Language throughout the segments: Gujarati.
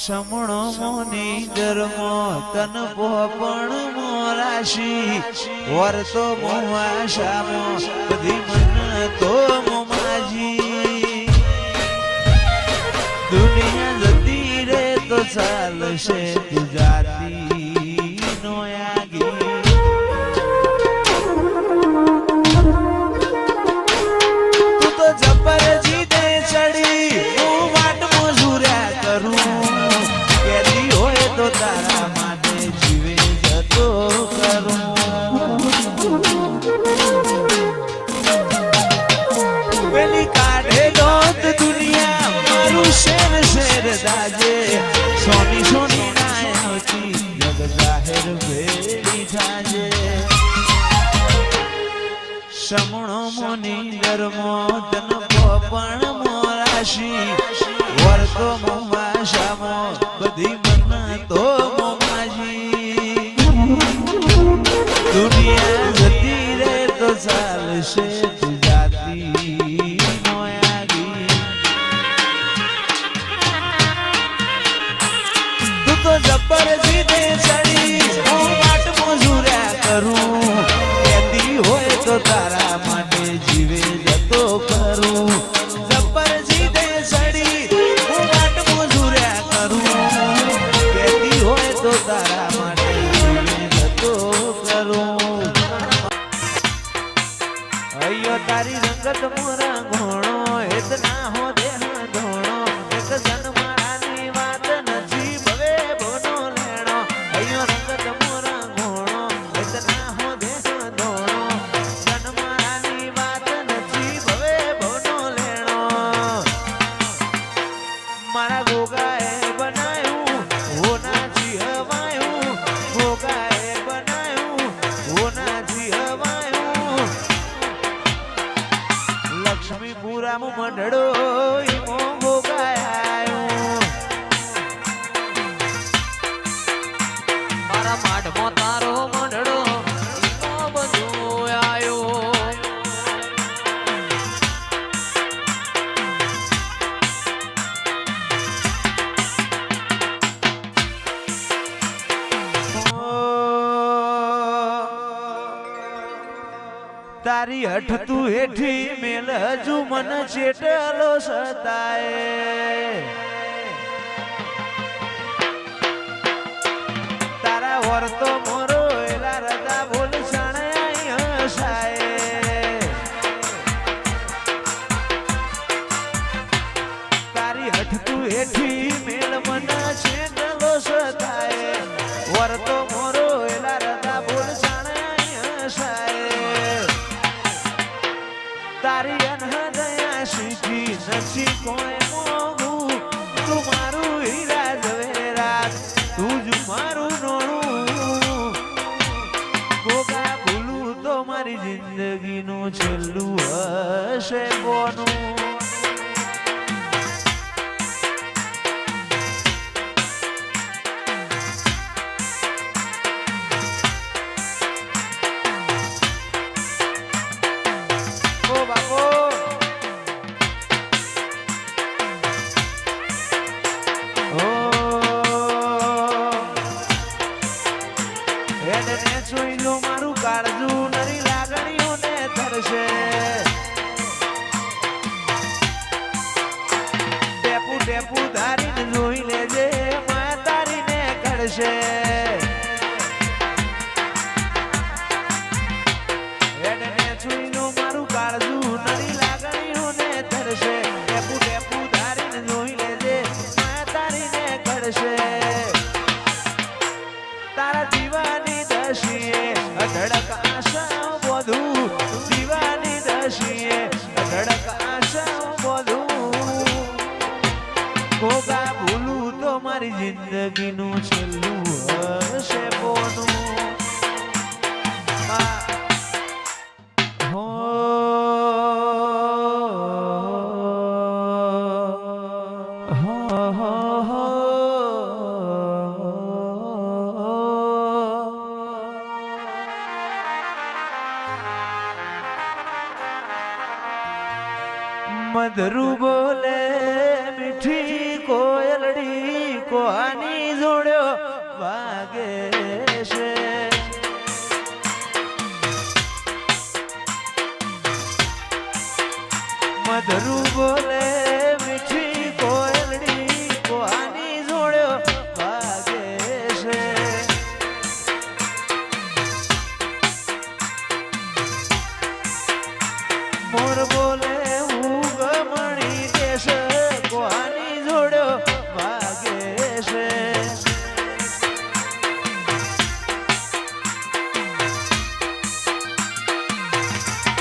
સમણો મોની ગરમો તન પોપણ મોરાશી વર્તો મોવાશામો બધી મન તો મોમાજી દુનિયા જતી રે તો ચાલશે ગુજરાતી નો યાગી તું તો જબર જીતે ચડી હું વાટ મજૂર્યા કરું તો તારા માટે જીવે જતો કરું પેલી કાઢે દોત દુનિયા મારું શેર શેર દાજે સોની સોની ના આવતી જગ જાહેર ભેડી થાજે સમણો મોની ગરમો તન પોપણ મોરાશી વર્તો મોમાશામો બધી તો મોમાજી દુનિયા જતી રે તો ચાલશે ગુજરાતી નો યાગી તું તો જબર જીતે ચડી હું વાટ મજૂર્યા કરું કહેતી હોય તો તારા માટે જીવે જતો કરું જબર જીતે ચડી હું વાટ મજૂર્યા કરું તો તારા માટે જતો કરું અયો તારી રંગત મોરા ઘોણો એત ના હો દેહ ધોણો એક જન્માની વાત નથી ભવે બોનો લેણો અયો રંગત મોરા ઘોણો એત ના હો દેહ ધોણો જન્માની વાત નથી ભવે બોનો લેણો મારા ગોગાએ બનાયું હોના લક્ષ્મીપુરામ મંડળો ઈમો ભોગાયો મારા માઢમાં તારો મંડળો ઈમો બધું આયો તારી હઠ તું હેઠી મેલ હજુ મન ચેટલો સતાય તારા વર્તો મોરો એલા રદા બોલ સણાય હસાય તારી હઠ તું હેઠી મેલ મન ચેટલો સતાય વર્તો મોરો એલા રદા બોલ સણાય હસાય તારી અનહદયા શીખી નથી કોઈ મોગું તું મારું હીરા ઝવેરાત તું જ મારું નોણું ગોગા ભૂલું તો મારી જિંદગીનું છેલ્લું હશે કોનું મારું કાળજુ નરી લાગણીઓને તરશે ટેપુ ટેપુ ધારીને જોઈ લેજે માયા તારીને કરશે મારું કાળજુ નરી લાગણીઓને તરશે ટેપુ ટેપુ ધારીને જોઈ લેજે માયા તારીને કરશે તારા દીવાની દશીએ અઢળક આશા બધું દીવાની દશીએ અઢળક આશા બધું ગોગા ભૂલું તો મારી જિંદગીનું છેલ્લું હશે બોનું મધરુ બોલે મીઠી કોયલડી કોની જોડ્યો વાગે છે મધરું બોલે મીઠી કોયલડી કોની જોડ્યો વાગે છે મોર બોલે ઉગમણી દેશ કોની જોડ્યો વાગે છે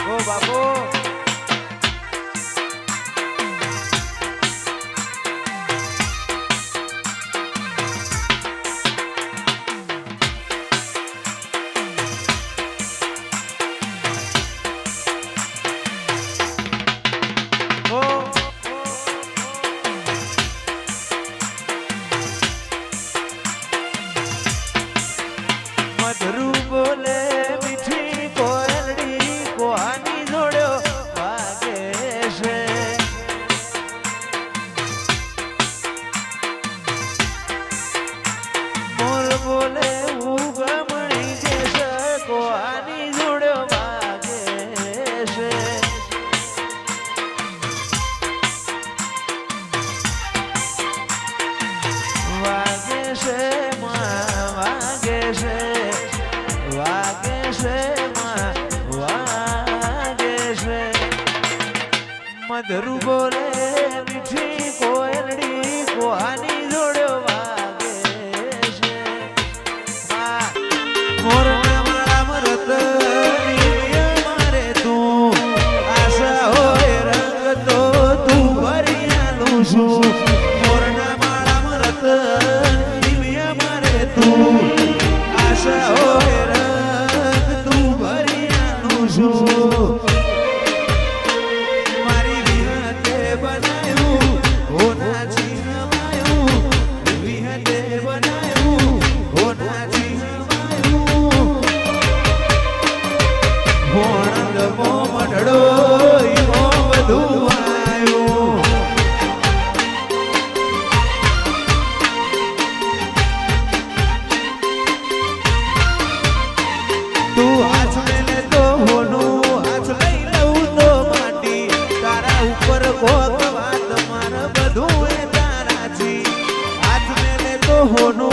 ઓ બાપુ મધરું બોલે મીઠી કોયલડી કોની જોડ્યો વાગે છે મોર બોલે ઉગમણી દેશ કોની જોડ્યો વાગે છે વાગે છે વાગે છે વાગે છે વાગે છે મધરું બોલે મીઠી કોયલડી કોની જોડ્યો વાગે છે મોરના માળા મરત મારે તું આશા હોય રંગ તો તું ભરી આલું છું મોરના માળા મરત મારે તું આશા હોય રંગ તું ભરી આલું છું મારી વિહતે બનાવ્યું હોના છીનવાયું વિહતે બનાવ્યું હોના છીનવાયું ભોણંદ મોમડો ઈમો બધું આવ્યું તું હાથ મેલે તો હોનું હાથ લઈ લઉં તો માટી તારા ઉપર કોક વાત માર બધું એ તારાથી હાથ મેલે તો હોનું